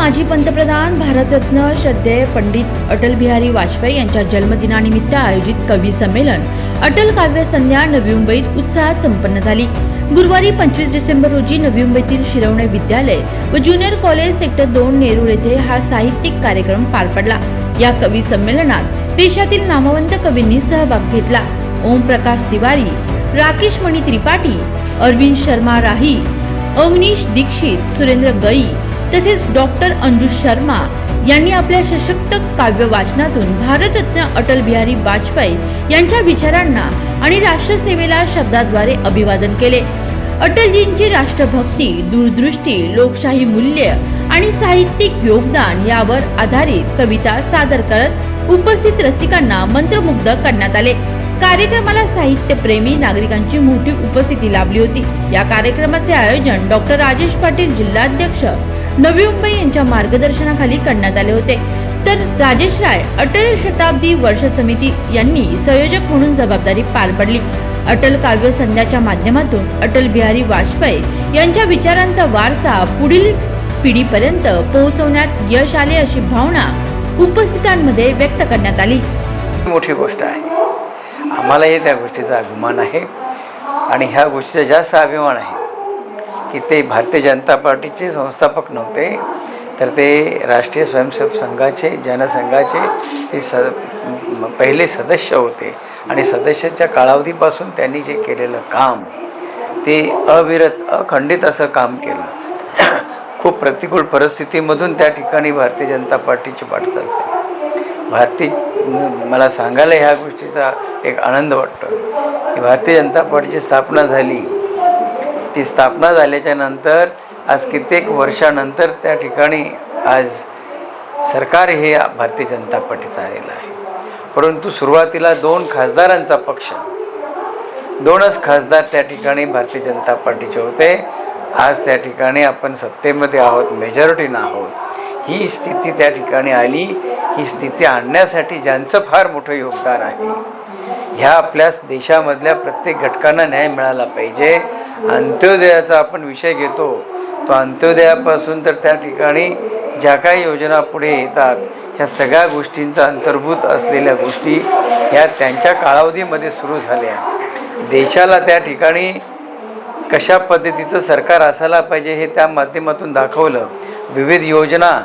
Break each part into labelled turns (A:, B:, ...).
A: माजी पंतप्रधान भारतरत्न श्रद्धेय पंडित अटल बिहारी वाजपेयी यांच्या जन्मदिनानिमित्त आयोजित कवी संमेलन अटल काव्य संध्या नवी मुंबईत उत्साहात संपन्न झाली। गुरुवारी 25 डिसेंबर रोजी नवी मुंबईतील शिरवणे विद्यालय व ज्युनियर कॉलेज सेक्टर 2 नेरूळ येथे हा साहित्यिक कार्यक्रम पार पडला। या कवी संमेलनात देशातील नामवंत कवींनी सहभाग घेतला। ओम प्रकाश तिवारी, राकेश मणि त्रिपाठी, अरविंद शर्मा राही, अवनीश दीक्षित, सुरेंद्र गई तसेच डॉक्टर अंजुष शर्मा यांनी आपल्या सशक्त काव्य वाचनातून भारतरत्न अटल बिहारी वाजपेयी यांच्या विचारांना आणि राष्ट्रसेवेला शब्दाद्वारे अभिवादन केले। अटलजींची राष्ट्रभक्ती, दूरदृष्टी, लोकशाही मूल्य आणि साहित्यिक योगदान यावर आधारित कविता सादर करत उपस्थित रसिकांना मंत्रमुग्ध करण्यात आले। कार्यक्रमाला साहित्यप्रेमी नागरिकांची मोठी उपस्थिती लाभली होती। या कार्यक्रमाचे आयोजन डॉक्टर राजेश पाटील, जिल्हाध्यक्ष नवी मुंबई यांच्या मार्गदर्शनाखाली करण्यात आले होते। तर राजेश राय अटल शताब्दी वर्ष समिती यांनी संयोजक म्हणून जबाबदारी पार पडली। अटल काव्य संध्याच्या माध्यमातून अटल बिहारी वाजपेयी यांच्या विचारांचा वारसा पुढील पिढीपर्यंत पोहोचवण्यात यश आले अशी भावना उपस्थितांमध्ये व्यक्त करण्यात आली।
B: मोठी गोष्ट आहे, आम्हालाही त्या गोष्टीचा अभिमान आहे आणि ह्या गोष्टीचा जास्त अभिमान आहे की ते भारतीय जनता पार्टीचे संस्थापक नव्हते, तर ते राष्ट्रीय स्वयंसेवक संघाचे, जनसंघाचे ते पहिले सदस्य होते आणि सदस्याच्या कालावधीपासून त्यांनी जे केलेलं काम ते अविरत अखंडित असं काम केलं। खूप प्रतिकूल परिस्थितीमधून त्या ठिकाणी भारतीय जनता पार्टीची वाटचाल झाली। मला सांगायला ह्या गोष्टीचा एक आनंद वाटतो की भारतीय जनता पार्टीची स्थापना झाली। ती स्थापना झाल्याच्या नंतर आज कित्येक वर्षानंतर त्या ठिकाणी आज सरकार हे भारतीय जनता पार्टीचं आलेलं आहे। परंतु सुरुवातीला 2 खासदारांचा पक्ष, 2च खासदार त्या ठिकाणी भारतीय जनता पार्टीचे होते। आज त्या ठिकाणी आपण सत्तेमध्ये आहोत, मेजॉरिटीनं आहोत। ही स्थिती त्या ठिकाणी आली, ही स्थिती आणण्यासाठी ज्यांचं फार मोठं योगदान आहे, ह्या आपल्या देशामधल्या प्रत्येक घटकांना न्याय मिळाला पाहिजे। अंत्योदयाचा आपण विषय घेतो, तो अंत्योदयापासून तर त्या ठिकाणी ज्या काही योजना पुढे येतात ह्या सगळ्या गोष्टींचा अंतर्भूत असलेल्या गोष्टी ह्या त्यांच्या कालावधीमध्ये सुरू झाल्या। देशाला त्या ठिकाणी कशा पद्धतीचं सरकार असायला पाहिजे हे त्या माध्यमातून दाखवलं। विविध योजना,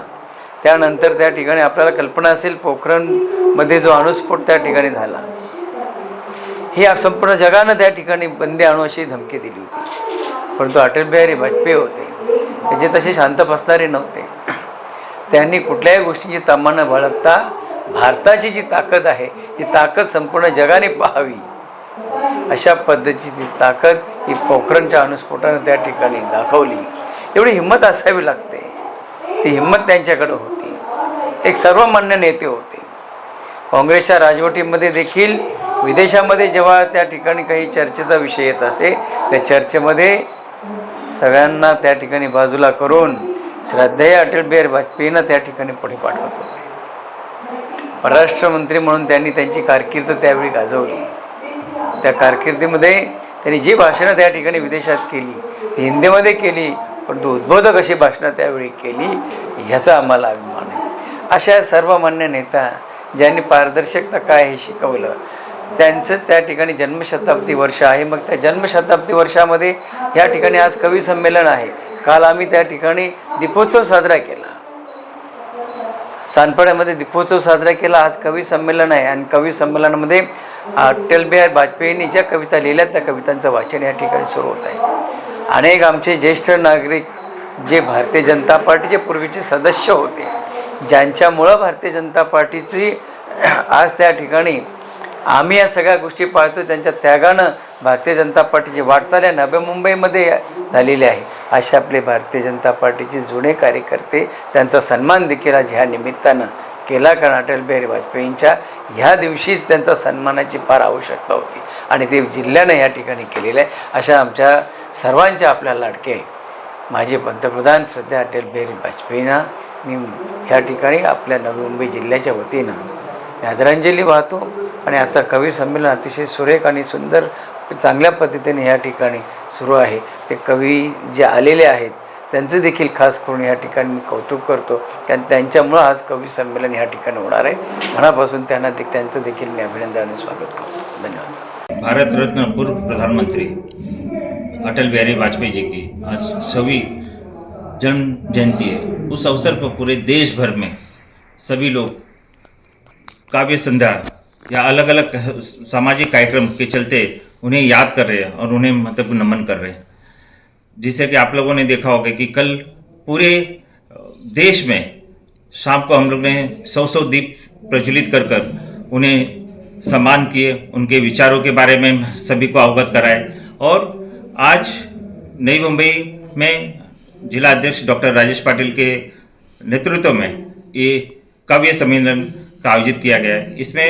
B: त्यानंतर त्या ठिकाणी आपल्याला कल्पना असेल पोखरणमध्ये जो अणुस्फोट त्या ठिकाणी झाला, ही संपूर्ण जगानं त्या ठिकाणी बंदी आणू अशी धमकी दिली होती। परंतु अटल बिहारी वाजपेयी होते जे तसे शांत बसणारे नव्हते। त्यांनी कुठल्याही गोष्टीची तमा न बाळगता भारताची जी ताकद आहे, जी ताकद संपूर्ण जगाने पाहावी अशा पद्धतीची ताकद ही पोखरणच्या अणुस्फोटानं त्या ठिकाणी दाखवली। एवढी हिंमत असावी लागते, ती हिंमत त्यांच्याकडे होती। एक सर्वमान्य नेते होते। काँग्रेसच्या राजवटीमध्ये देखील विदेशामध्ये जेव्हा त्या ठिकाणी काही चर्चेचा विषय येत असे, त्या चर्चेमध्ये सगळ्यांना त्या ठिकाणी बाजूला करून श्रद्धेय अटल बिहारी वाजपेयींना त्या ठिकाणी पुढे पाठवत होते। परराष्ट्र मंत्री म्हणून त्यांनी त्यांची कारकीर्द त्यावेळी गाजवली। त्या कारकिर्दीमध्ये त्यांनी जी भाषणं त्या ठिकाणी विदेशात केली ती हिंदीमध्ये केली, परंतु उद्बोधक अशी भाषणं त्यावेळी केली, ह्याचा आम्हाला अभिमान आहे। अशा सर्वमान्य नेता ज्यांनी पारदर्शकता काय हे शिकवलं, त्यांचं त्या ठिकाणी जन्मशताब्दी वर्ष आहे। मग त्या जन्मशताब्दी वर्षामध्ये या ठिकाणी आज कवी संमेलन आहे। काल आम्ही त्या ठिकाणी दीपोत्सव साजरा केला, सानपाड्यामध्ये दीपोत्सव साजरा केला। आज कवी संमेलन आहे आणि कवी संमेलनामध्ये अटल बिहारी वाजपेयींनी ज्या कविता लिहिल्या त्या कवितांचं वाचन या ठिकाणी सुरू होत आहे। अनेक आमचे ज्येष्ठ नागरिक जे भारतीय जनता पार्टीचे पूर्वीचे सदस्य होते, ज्यांच्यामुळं भारतीय जनता पार्टीची आज त्या ठिकाणी आम्ही या सगळ्या गोष्टी पाहतो, त्यांच्या त्यागानं भारतीय जनता पार्टीची वाटचाल या नवी मुंबईमध्ये झालेली आहे। अशा आपले भारतीय जनता पार्टीचे जुने कार्यकर्ते, त्यांचा सन्मान देखील आज ह्या निमित्तानं केला, कारण अटल बिहारी वाजपेयींच्या ह्या दिवशीच त्यांचा सन्मानाची फार आवश्यकता होती आणि ते जिल्ह्यानं या ठिकाणी केलेलं आहे। अशा आमच्या सर्वांच्या आपल्या लाडके माजी पंतप्रधान श्रद्धेय अटल बिहारी वाजपेयींना मी ह्या ठिकाणी आपल्या नवी मुंबई जिल्ह्याच्या वतीनं आदरांजली वाहतो आणि आजचा कवी संमेलन अतिशय सुरेख आणि सुंदर चांगल्या पद्धतीने या ठिकाणी सुरू आहे। ते कवी जे आलेले आहेत त्यांचं देखील खास करून या ठिकाणी मी कौतुक करतो, कारण त्यांच्यामुळं आज कवी संमेलन या ठिकाणी होणार आहे. मनापासून त्यांचं देखील मी अभिनंदन आणि स्वागत करतो. धन्यवाद.
C: भारत रत्न पूर्व प्रधानमंत्री अटल बिहारी वाजपेयी जी की आज 6वीं जन्म जयंती है। उस अवसर पर पूरे देश भर में सभी लोग काव्य संध्या या अलग अलग सामाजिक कार्यक्रम के चलते उन्हें याद कर रहे हैं और उन्हें मतलब नमन कर रहे हैं। जिसे कि आप लोगों ने देखा होगा कि कल पूरे देश में शाम को हम लोग ने 100 दीप प्रज्वलित कर कर उन्हें सम्मान किए, उनके विचारों के बारे में सभी को अवगत कराए। और आज नई मुंबई में जिला अध्यक्ष डॉक्टर राजेश पाटिल के नेतृत्व में ये काव्य सम्मेलन का आयोजित किया गया है। इसमें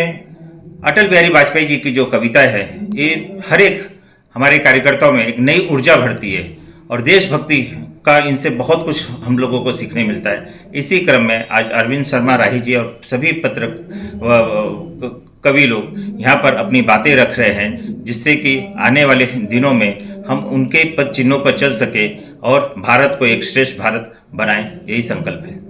C: अटल बिहारी वाजपेयी जी की जो कविताएं है ये हर एक हमारे कार्यकर्ताओं में एक नई ऊर्जा भरती है और देशभक्ति का इनसे बहुत कुछ हम लोगों को सीखने मिलता है। इसी क्रम में आज अरविंद शर्मा राही जी और सभी कवि लोग यहाँ पर अपनी बातें रख रहे हैं, जिससे कि आने वाले दिनों में हम उनके पद चिन्हों पर चल सके और भारत को एक श्रेष्ठ भारत बनाएं, यही संकल्प है।